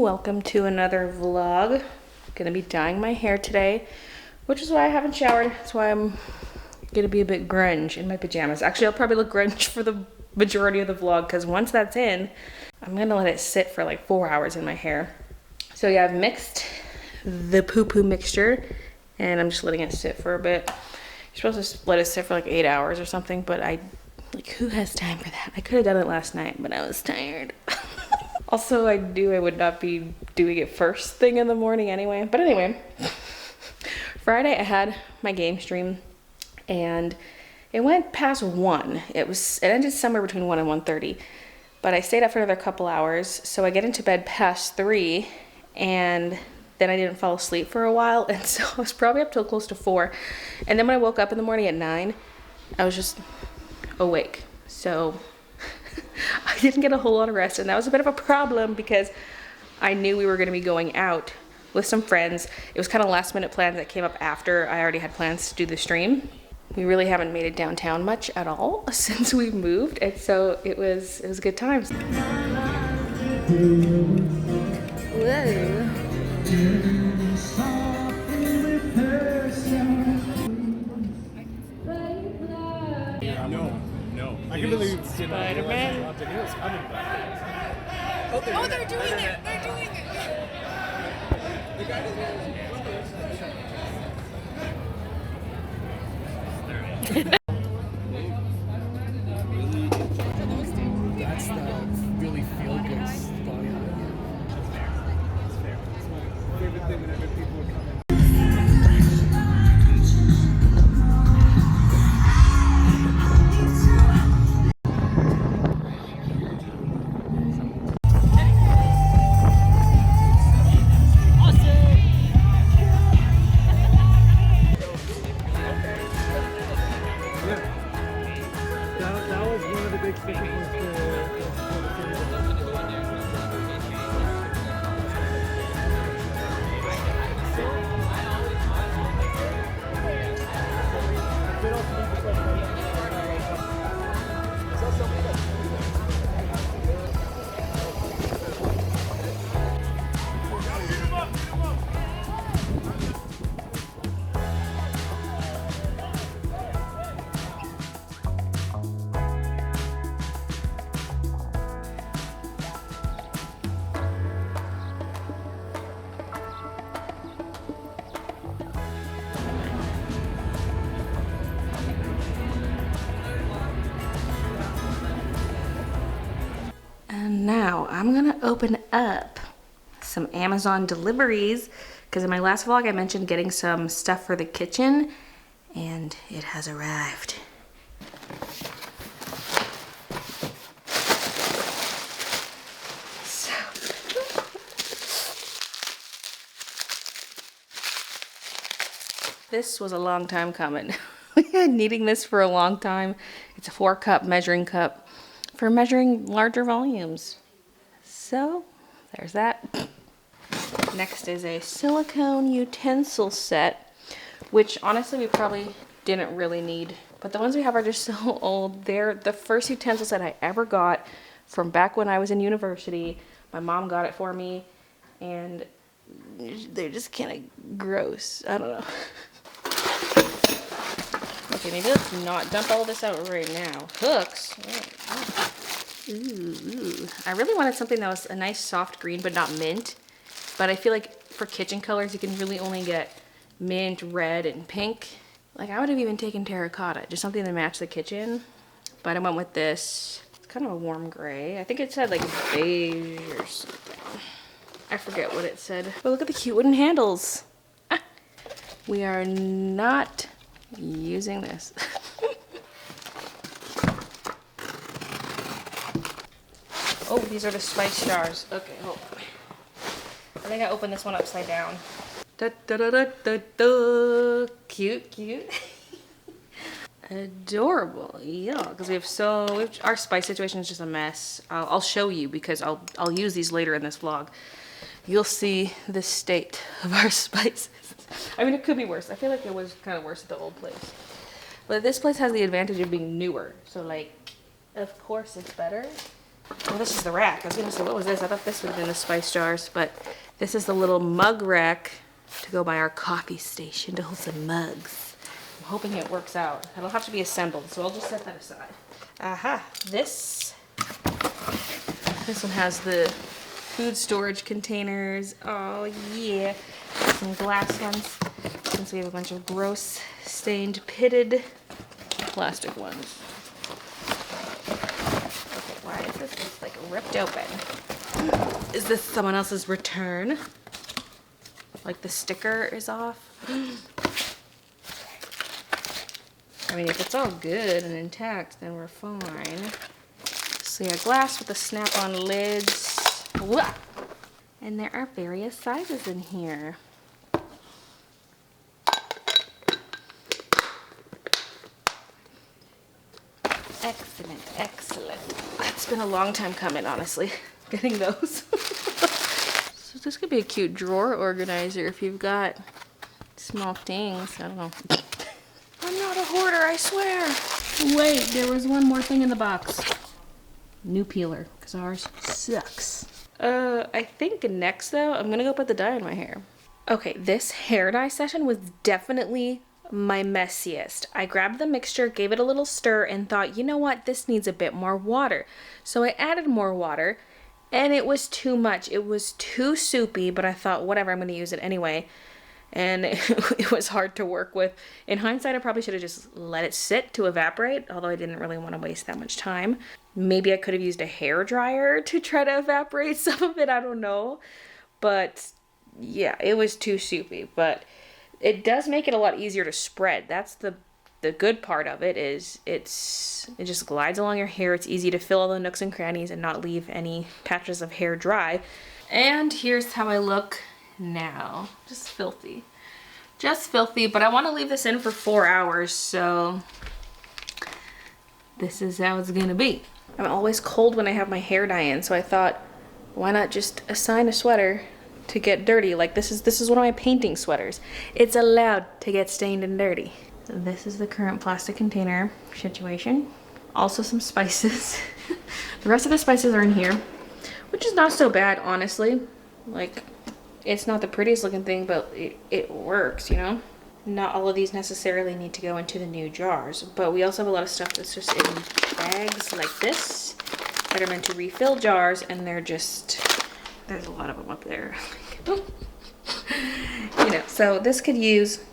welcome to another vlog. Gonna be dyeing my hair today, which is why I haven't showered. That's why I'm gonna be a bit grunge in my pajamas. Actually, I'll probably look grunge for the majority of the vlog because once that's in, I'm gonna let it sit for like 4 hours in my hair. So yeah, I've mixed the poo-poo mixture and I'm just letting it sit for a bit. You're supposed to let it sit for like 8 hours or something, but who has time for that? I could have done it last night, but I was tired. Also, I knew I would not be doing it first thing in the morning anyway. But anyway, Friday I had my game stream and it went past 1. It ended somewhere between 1 and 1:30. But I stayed up for another couple hours. So I get into bed past 3 and then I didn't fall asleep for a while. And so I was probably up till close to 4. And then when I woke up in the morning at 9, I was just awake. So I didn't get a whole lot of rest, and that was a bit of a problem because I knew we were going to be going out with some friends. It was kind of last minute plans that came up after I already had plans to do the stream. We really haven't made it downtown much at all since we moved, and so it was good times. Whoa. No. I can believe Spider-Man. Oh, they're doing it! They're doing it! That's the really feel-good spot. That's fair. That's my favorite thing whenever people are coming. And now I'm gonna open up some Amazon deliveries because in my last vlog I mentioned getting some stuff for the kitchen and it has arrived. So this was a long time coming. We've been needing this for a long time. It's a 4-cup measuring cup for measuring larger volumes. So there's that. Next is a silicone utensil set, which honestly we probably didn't really need, but the ones we have are just so old. They're the first utensil set I ever got from back when I was in university. My mom got it for me and they're just kind of gross. I don't know. Okay, maybe let's not dump all this out right now. Hooks. Ooh. I really wanted something that was a nice soft green, but not mint. But I feel like for kitchen colors, you can really only get mint, red, and pink. Like I would have even taken terracotta, just something to match the kitchen. But I went with this. It's kind of a warm gray. I think it said like beige or something. I forget what it said. But look at the cute wooden handles. Ah. We are not using this. Oh, these are the spice jars. Okay, hold on. I think I opened this one upside down. Da, da, da, da, da, da. Cute. Adorable. Yeah, because our spice situation is just a mess. I'll show you because I'll use these later in this vlog. You'll see the state of our spices. I mean, it could be worse. I feel like it was kind of worse at the old place. But this place has the advantage of being newer. So like, of course it's better. Oh, this is the rack. I was gonna say, what was this? I thought this would have been the spice jars, but this is the little mug rack to go by our coffee station to hold some mugs. I'm hoping it works out. It'll have to be assembled, so I'll just set that aside. Aha, this one has the food storage containers. Oh yeah, some glass ones, since we have a bunch of gross, stained, pitted plastic ones. Okay, why is this just like ripped open? Is this someone else's return? Like the sticker is off? I mean, if it's all good and intact, then we're fine. So yeah, glass with the snap-on lids. Whoa! And there are various sizes in here. Excellent, excellent. It's been a long time coming, honestly, getting those. So this could be a cute drawer organizer if you've got small things. I don't know. I'm not a hoarder, I swear. Wait, there was one more thing in the box. New peeler, because ours sucks. I think next though, I'm gonna go put the dye in my hair. Okay, this hair dye session was definitely my messiest. I grabbed the mixture, gave it a little stir, and thought, you know what, this needs a bit more water. So I added more water, and it was too much. It was too soupy, but I thought, whatever, I'm gonna use it anyway. And it was hard to work with. In hindsight, I probably should have just let it sit to evaporate, although I didn't really want to waste that much time. Maybe I could have used a hair dryer to try to evaporate some of it, I don't know. But yeah, it was too soupy. But it does make it a lot easier to spread. That's the good part of it, is it just glides along your hair. It's easy to fill all the nooks and crannies and not leave any patches of hair dry. And here's how I look now. Just filthy. Just filthy, but I want to leave this in for 4 hours, so this is how it's gonna be. I'm always cold when I have my hair dye in, so I thought, why not just assign a sweater to get dirty? Like this is one of my painting sweaters. It's allowed to get stained and dirty. This is the current plastic container situation. Also some spices. The rest of the spices are in here, which is not so bad, honestly. Like, it's not the prettiest looking thing, but it works, you know? Not all of these necessarily need to go into the new jars, but we also have a lot of stuff that's just in bags like this that are meant to refill jars, and they're just, there's a lot of them up there. You know, so this could use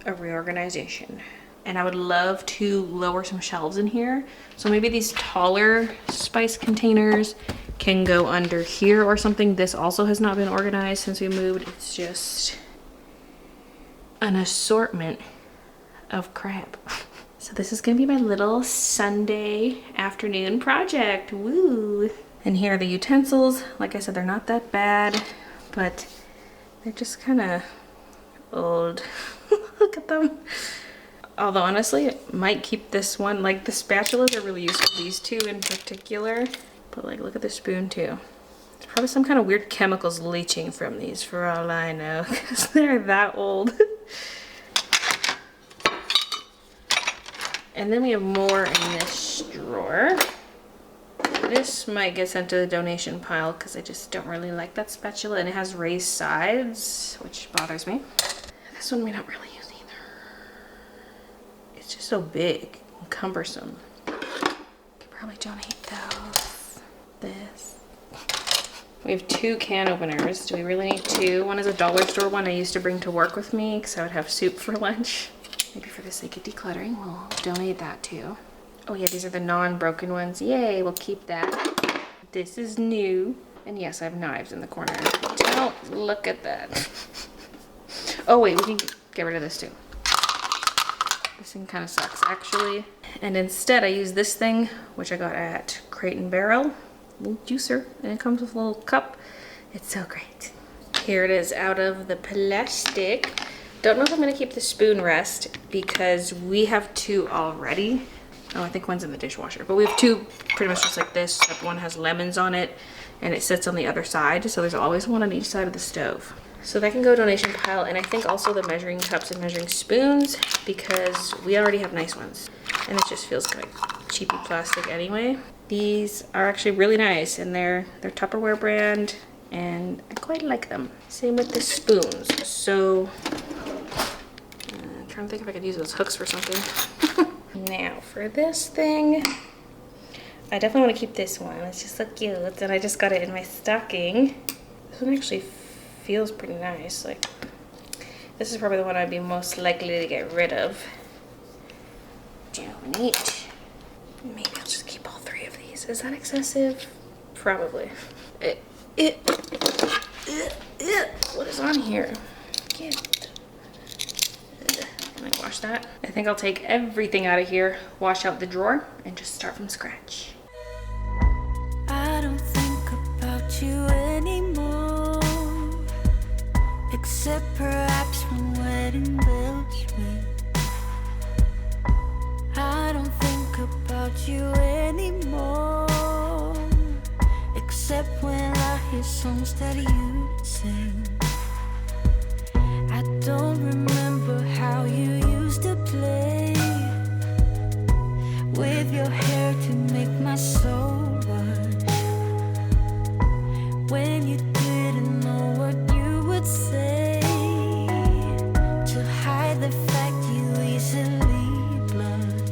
a reorganization. And I would love to lower some shelves in here. So maybe these taller spice containers can go under here or something. This also has not been organized since we moved. It's just an assortment of crap. So this is gonna be my little Sunday afternoon project. Woo! And here are the utensils. Like I said, they're not that bad, but they're just kind of old. Look at them. Although honestly, it might keep this one. Like the spatulas are really useful, these two in particular. But like, look at the spoon too. There's probably some kind of weird chemicals leaching from these for all I know, because they're that old. And then we have more in this drawer. This might get sent to the donation pile because I just don't really like that spatula, and it has raised sides, which bothers me. This one we don't really use either. It's just so big and cumbersome. Could probably donate those. This. We have 2 can openers. Do we really need 2? One is a dollar store one I used to bring to work with me because I would have soup for lunch. Maybe for the sake of decluttering, we'll donate that too. Oh yeah, these are the non-broken ones. Yay, we'll keep that. This is new. And yes, I have knives in the corner. Don't look at that. Oh wait, we can get rid of this too. This thing kind of sucks actually. And instead I use this thing, which I got at Crate and Barrel. Little juicer, and it comes with a little cup. It's so great. Here it is out of the plastic. Don't know if I'm gonna keep the spoon rest because we have 2 already. Oh, I think one's in the dishwasher, but we have 2 pretty much just like this, except one has lemons on it and it sits on the other side. So there's always one on each side of the stove. So that can go donation pile, and I think also the measuring cups and measuring spoons because we already have nice ones. And it just feels like cheapy plastic anyway. These are actually really nice, and they're Tupperware brand, and I quite like them. Same with the spoons. So I'm trying to think if I could use those hooks for something. Now for this thing, I definitely want to keep this one. It's just so cute, and I just got it in my stocking. This one actually feels pretty nice. Like, this is probably the one I'd be most likely to get rid of. Donate. Maybe I'll just keep all three of these. Is that excessive? Probably. What is on here? Can I wash that? I think I'll take everything out of here, wash out the drawer, and just start from scratch. I don't think about you anymore, except perhaps when wedding bells ring. I don't think about you anymore, except when I hear songs that you sing. I don't remember how you used to play with your hair to make my soul rush, when you didn't know what you would say to hide the fact you easily blush.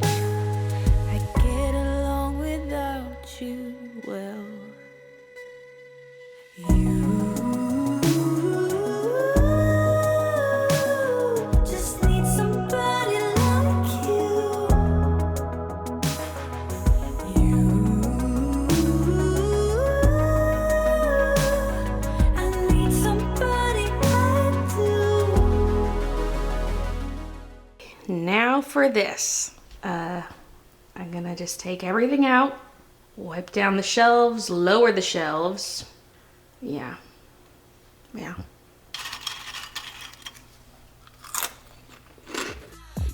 I get along without you well. Just need somebody like you. I need somebody like you. Now for this. I'm gonna just take everything out, wipe down the shelves, lower the shelves. Yeah.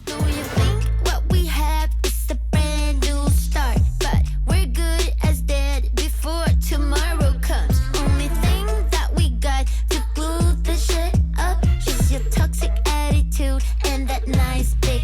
Do you think what we have is a brand new start? But we're good as dead before tomorrow comes. Only thing that we got to glue the shit up is your toxic attitude and that nice big.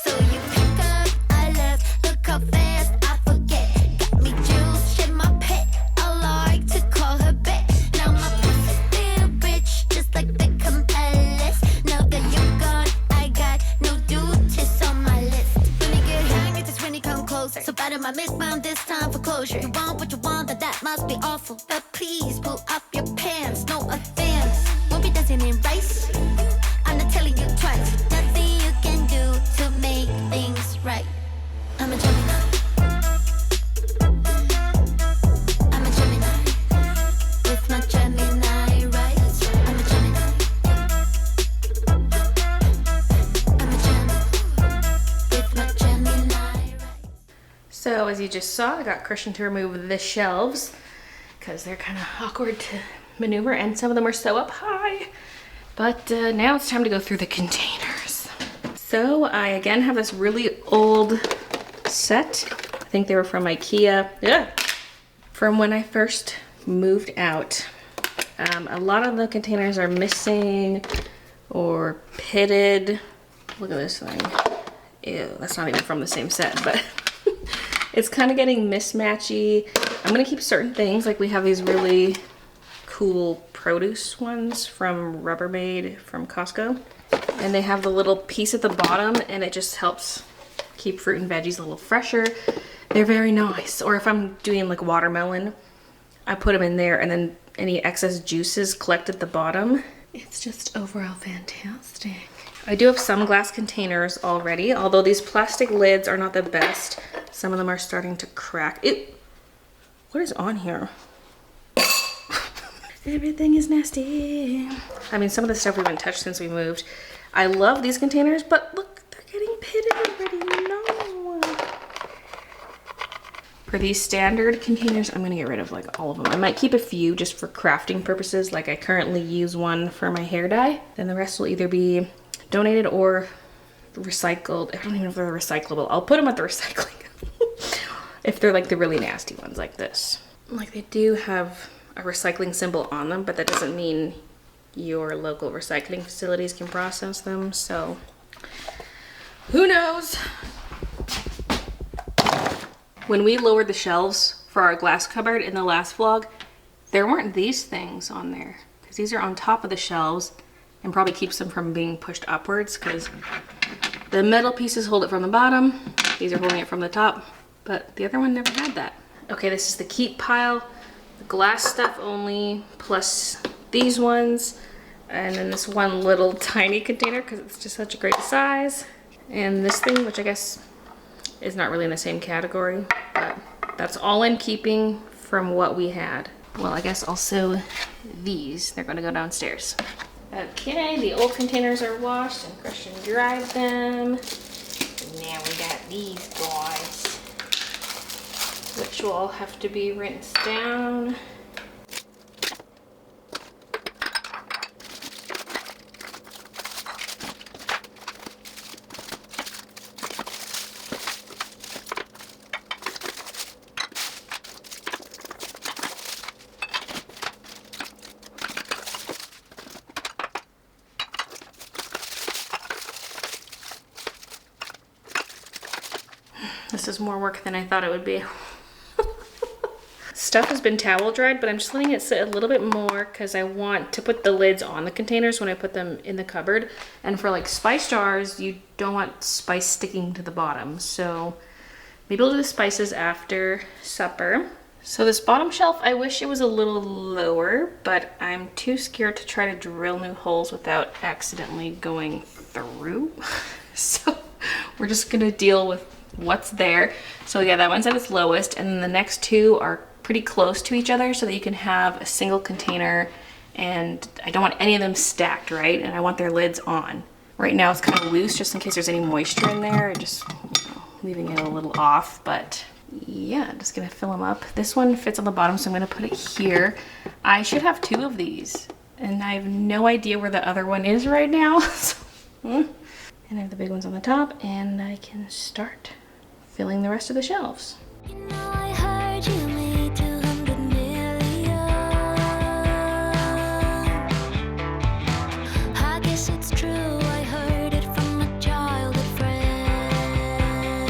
So you pick up, I left, look how fast I forget. Got me juice, shit my pet, I like to call her back. Now my pussy's still rich, just like the compellers. Now that you're gone, I got no duties on my list. When you get hangry, just when you come closer. So bad in my misbound, this time for closure. You want what you want, that must be awful. But please pull up your pants, no offense. Won't be dancing in rice. I'm not telling you twice. Nothing you can do to make things right. I'm a Gemini. I'm a Gemini. With my Gemini rights. I'm a Gemini. I'm a Gemini. With my Gemini rights. So as you just saw, I got Christian to remove the shelves because they're kind of awkward to maneuver, and some of them are so up high. But now it's time to go through the containers. So I again have this really old set. I think they were from IKEA. Yeah. From when I first moved out. A lot of the containers are missing or pitted. Look at this thing. Ew, that's not even from the same set, but it's kind of getting mismatchy. I'm gonna keep certain things, like we have these really cool produce ones from Rubbermaid from Costco. And they have the little piece at the bottom, and it just helps keep fruit and veggies a little fresher. They're very nice. Or if I'm doing like watermelon, I put them in there, and then any excess juices collect at the bottom. It's just overall fantastic. I do have some glass containers already, although these plastic lids are not the best. Some of them are starting to crack. What is on here? Everything is nasty. I mean, some of the stuff we haven't touched since we moved. I love these containers, but look, they're getting pitted already. No. For these standard containers, I'm gonna get rid of like all of them. I might keep a few just for crafting purposes. Like I currently use one for my hair dye. Then the rest will either be donated or recycled. I don't even know if they're recyclable. I'll put them at the recycling. If they're like the really nasty ones like this. Like they do have a recycling symbol on them, but that doesn't mean your local recycling facilities can process them, so who knows? When we lowered the shelves for our glass cupboard in the last vlog, there weren't these things on there because these are on top of the shelves and probably keeps them from being pushed upwards because the metal pieces hold it from the bottom. These are holding it from the top, but the other one never had that. Okay, this is the keep pile, the glass stuff only, plus these ones, and then this one little tiny container because it's just such a great size. And this thing, which I guess is not really in the same category, but that's all in keeping from what we had. Well, I guess also these, they're gonna go downstairs. Okay, the old containers are washed and Christian dried them. Now we got these guys, which will all have to be rinsed down. This is more work than I thought it would be. Stuff has been towel dried, but I'm just letting it sit a little bit more because I want to put the lids on the containers when I put them in the cupboard. And for like spice jars, you don't want spice sticking to the bottom. So maybe I'll do the spices after supper. So this bottom shelf, I wish it was a little lower, but I'm too scared to try to drill new holes without accidentally going through. So we're just gonna deal with what's there. So yeah, that one's at its lowest, and then the next two are pretty close to each other so that you can have a single container, and I don't want any of them stacked, right? And I want their lids on. Right now it's kind of loose just in case there's any moisture in there, just leaving it a little off, but yeah, I'm just gonna fill them up. This one fits on the bottom, so I'm gonna put it here. I should have two of these, and I have no idea where the other one is right now. And I have the big ones on the top, and I can start filling the rest of the shelves. You know I heard you made 200 million. I guess it's true, I heard it from a childhood friend.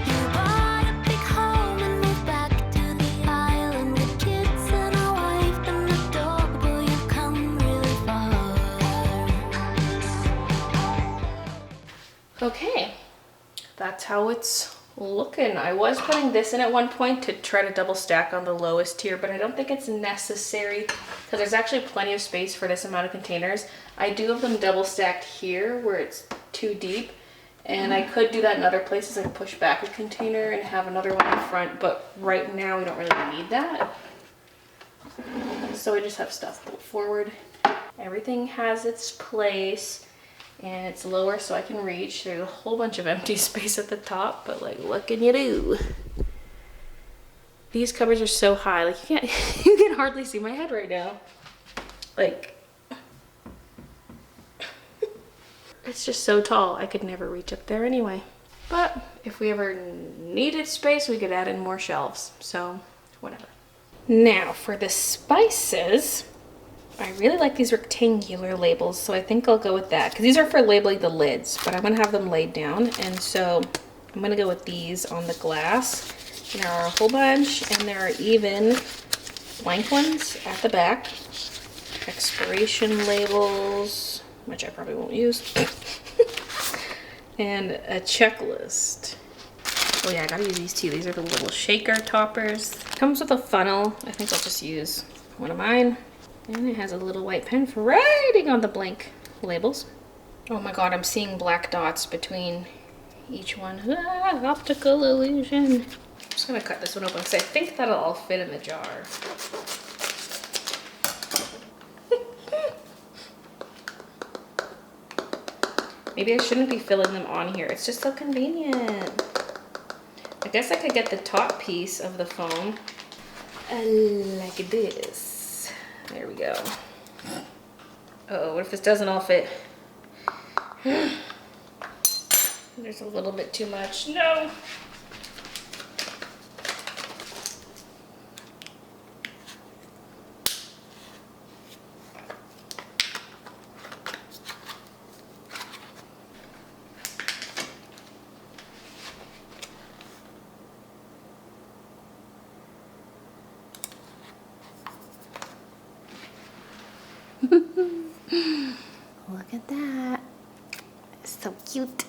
You bought a big home and moved back to the island with kids and a wife and a dog, but you've come really far. Okay, that's how it's looking. I was putting this in at one point to try to double stack on the lowest tier, but I don't think it's necessary because there's actually plenty of space for this amount of containers. I do have them double stacked here where it's too deep, and I could do that in other places. I could push back a container and have another one in front, but right now we don't really need that. So we just have stuff pulled forward. Everything has its place. And it's lower so I can reach. There's a whole bunch of empty space at the top, but like, what can you do? These cupboards are so high, like you can hardly see my head right now. Like, it's just so tall, I could never reach up there anyway. But if we ever needed space, we could add in more shelves, so whatever. Now for the spices, I really like these rectangular labels, so I think I'll go with that because these are for labeling the lids, but I'm gonna have them laid down, and so I'm gonna go with these on the glass. There are a whole bunch, and there are even blank ones at the back. Expiration labels, which I probably won't use, and a checklist. Oh yeah, I gotta use these too. These are the little shaker toppers. Comes with a funnel. I think I'll just use one of mine. And it has a little white pen for writing on the blank labels. Oh my god, I'm seeing black dots between each one. Ah, optical illusion. I'm just gonna cut this one open because I think that'll all fit in the jar. Maybe I shouldn't be filling them on here. It's just so convenient. I guess I could get the top piece of the foam like this. There we go. Uh-oh, what if this doesn't all fit? There's a little bit too much. No! at that. It's so cute.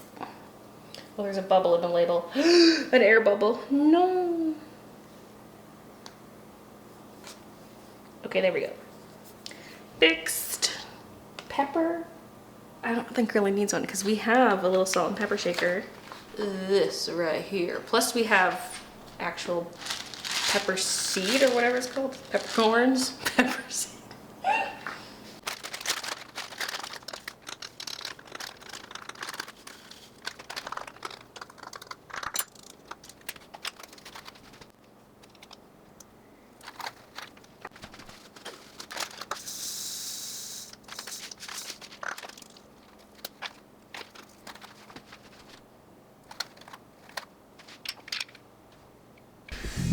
Well, there's a bubble in the label. An air bubble. No. Okay, there we go. Fixed. Pepper. I don't think really needs one because we have a little salt and pepper shaker. This right here. Plus we have actual pepper seed or whatever it's called. Peppercorns. Pepper seed.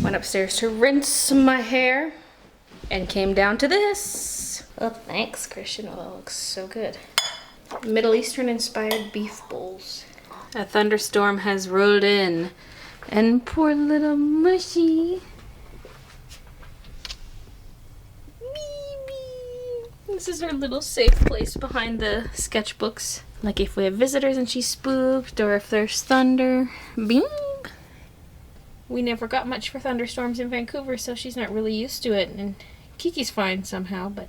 Went upstairs to rinse my hair and came down to this. Oh, thanks, Christian. Oh, that looks so good. Middle Eastern inspired beef bowls. A thunderstorm has rolled in and poor little Mushy. This is her little safe place behind the sketchbooks. Like if we have visitors and she's spooked or if there's thunder. Beep. We never got much for thunderstorms in Vancouver, so she's not really used to it. And Kiki's fine somehow, but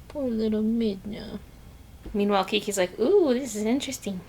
poor little Midna. Meanwhile, Kiki's like, ooh, this is interesting.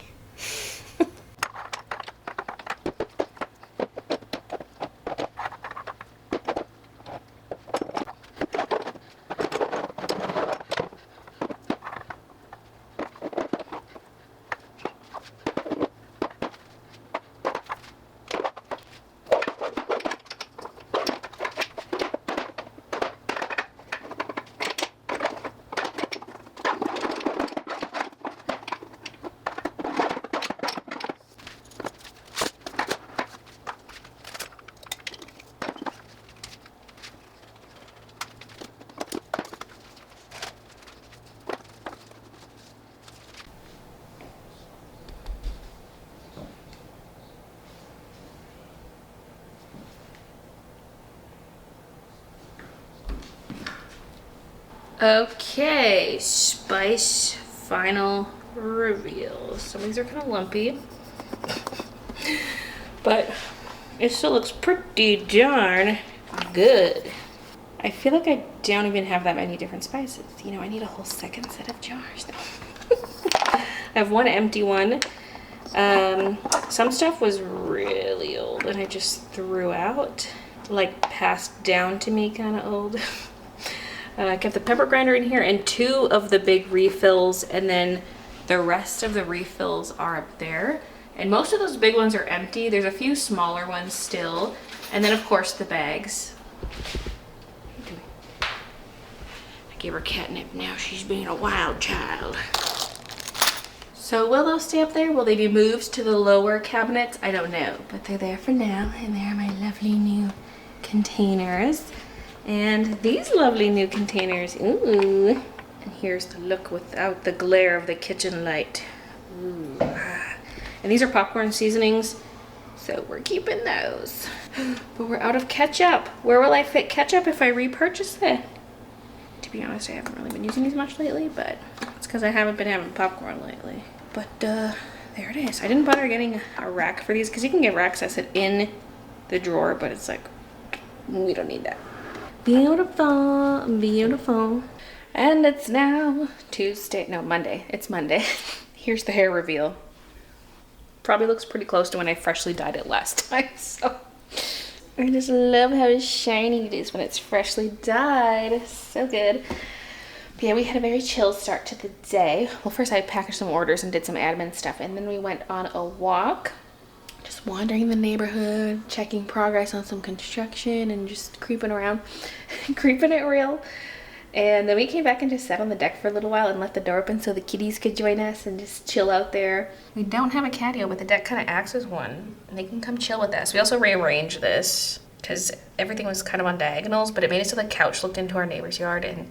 Okay, spice final reveal. Some of these are kind of lumpy, but it still looks pretty darn good. I feel like I don't even have that many different spices. You know, I need a whole second set of jars now. I have one empty one. Some stuff was really old and I just threw out, like passed down to me kind of old. I kept the pepper grinder in here and 2 of the big refills, and then the rest of the refills are up there. And most of those big ones are empty. There's a few smaller ones still. And then of course the bags. What are you doing? I gave her catnip, now she's being a wild child. So will those stay up there? Will they be moved to the lower cabinets? I don't know, but they're there for now, and they are my lovely new containers. And these lovely new containers, ooh. And here's the look without the glare of the kitchen light. Ooh. And these are popcorn seasonings, so we're keeping those. But we're out of ketchup. Where will I fit ketchup if I repurchase it? To be honest, I haven't really been using these much lately, but it's because I haven't been having popcorn lately. But there it is. I didn't bother getting a rack for these because you can get racks that sit in the drawer, but it's like, we don't need that. Beautiful, beautiful. And it's now Monday. It's Monday. Here's the hair reveal. Probably looks pretty close to when I freshly dyed it last time, so. I just love how shiny it is when it's freshly dyed. So good. But yeah, we had a very chill start to the day. Well, first I packaged some orders and did some admin stuff, and then we went on a walk. Just wandering the neighborhood, checking progress on some construction, and just creeping around, creeping it real. And then we came back and just sat on the deck for a little while and left the door open so the kitties could join us and just chill out there. We don't have a catio, but the deck kind of acts as one, and they can come chill with us. We also rearranged this because everything was kind of on diagonals, but it made it so the couch looked into our neighbor's yard, and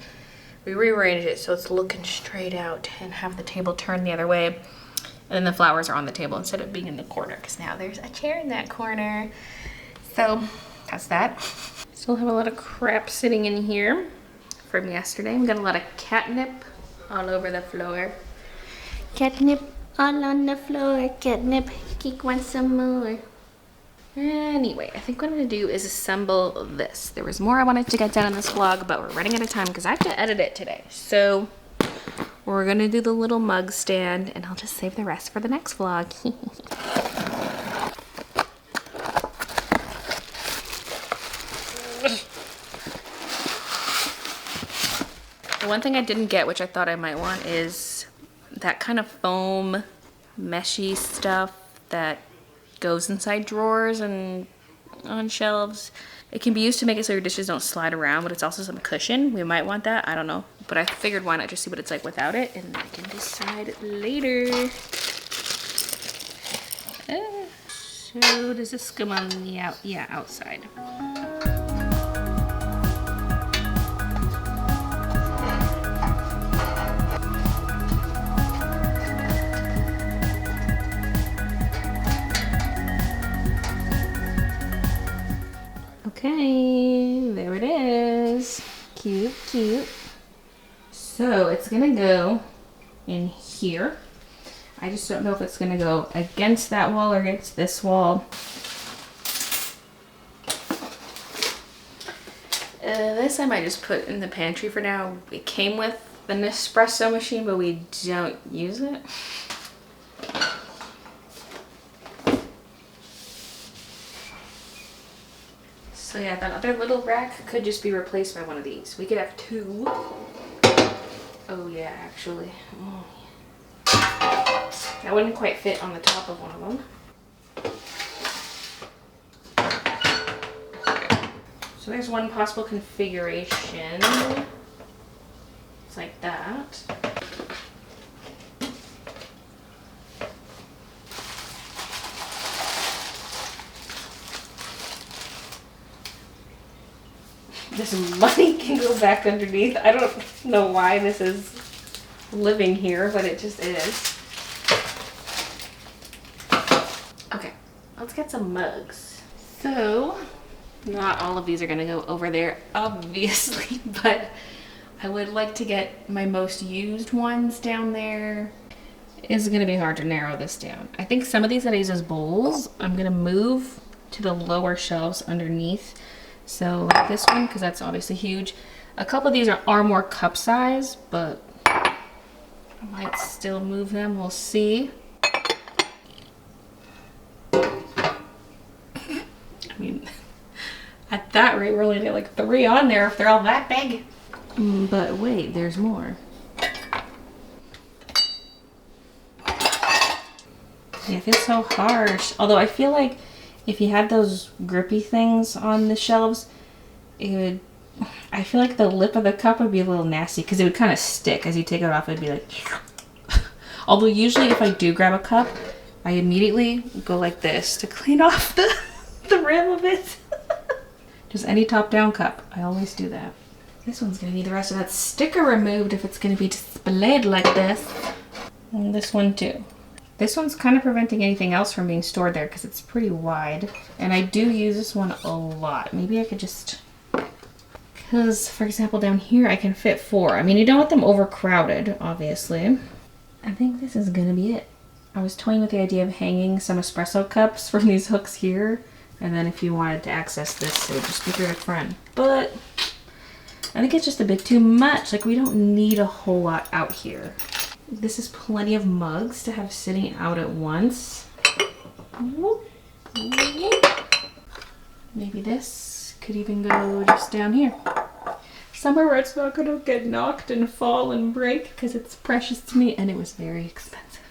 we rearranged it so it's looking straight out and have the table turned the other way. And then the flowers are on the table instead of being in the corner, because now there's a chair in that corner. So that's that. Still have a lot of crap sitting in here from yesterday. We got a lot of catnip all over the floor. Catnip all on the floor. Catnip, Geek wants some more. Anyway, I think what I'm gonna do is assemble this. There was more I wanted to get done in this vlog, but we're running out of time because I have to edit it today. So we're gonna do the little mug stand and I'll just save the rest for the next vlog. The one thing I didn't get, which I thought I might want, is that kind of foam meshy stuff that goes inside drawers and on shelves. It can be used to make it so your dishes don't slide around, but it's also some cushion. We might want that, I don't know. But I figured why not just see what it's like without it, and I can decide later. So does this come on the outside. Okay, there it is. Cute, cute. So it's gonna go in here. I just don't know if it's gonna go against that wall or against this wall. This I might just put in the pantry for now. It came with an espresso machine, but we don't use it. So yeah, that other little rack could just be replaced by one of these. We could have two. Oh yeah, actually. Oh, yeah. That wouldn't quite fit on the top of one of them. So there's one possible configuration. It's like that. This money can go back underneath. I don't know why this is living here, but it just is. Okay, let's get some mugs. So, not all of these are gonna go over there, obviously, but I would like to get my most used ones down there. It's gonna be hard to narrow this down. I think some of these that I use as bowls, I'm gonna move to the lower shelves underneath. So this one, because that's obviously huge. A couple of these are more cup size, but I might still move them. We'll see. I mean, at that rate, we're only getting like 3 on there if they're all that big. But wait, there's more. Yeah, it feels so harsh. Although I feel like if you had those grippy things on the shelves, it would, I feel like the lip of the cup would be a little nasty because it would kind of stick as you take it off. It'd be like, although usually if I do grab a cup, I immediately go like this to clean off the rim of it. Just any top-down cup, I always do that. This one's gonna need the rest of that sticker removed if it's gonna be displayed like this. And this one too. This one's kind of preventing anything else from being stored there because it's pretty wide. And I do use this one a lot. Maybe I could just, because for example down here I can fit 4. I mean, you don't want them overcrowded, obviously. I think this is gonna be it. I was toying with the idea of hanging some espresso cups from these hooks here. And then if you wanted to access this, it would just be through the front. But I think it's just a bit too much. Like, we don't need a whole lot out here. This is plenty of mugs to have sitting out at once. Maybe this could even go just down here. Somewhere where it's not gonna get knocked and fall and break because it's precious to me and it was very expensive.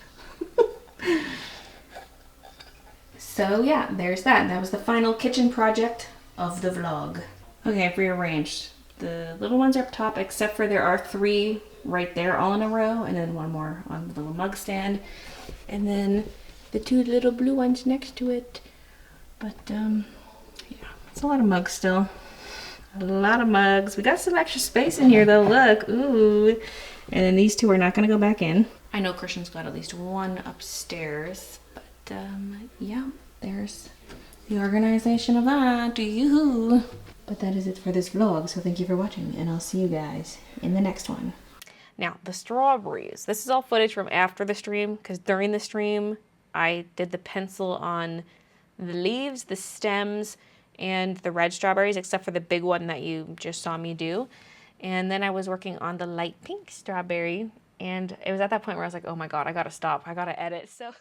So yeah, there's that. That was the final kitchen project of the vlog. Okay, I've rearranged. The little ones are up top, except for there are 3 right there all in a row, and then 1 more on the little mug stand, and then the 2 little blue ones next to it. But yeah, it's a lot of mugs still. A lot of mugs. We got some extra space in here though, look. Ooh. And then these 2 are not gonna go back in. I know Christian's got at least 1 upstairs, but yeah, there's the organization of that. Yoo-hoo. But that is it for this vlog, so thank you for watching, and I'll see you guys in the next one. Now, the strawberries. This is all footage from after the stream, because during the stream, I did the pencil on the leaves, the stems, and the red strawberries, except for the big one that you just saw me do. And then I was working on the light pink strawberry, and it was at that point where I was like, oh my God, I gotta stop, I gotta edit. So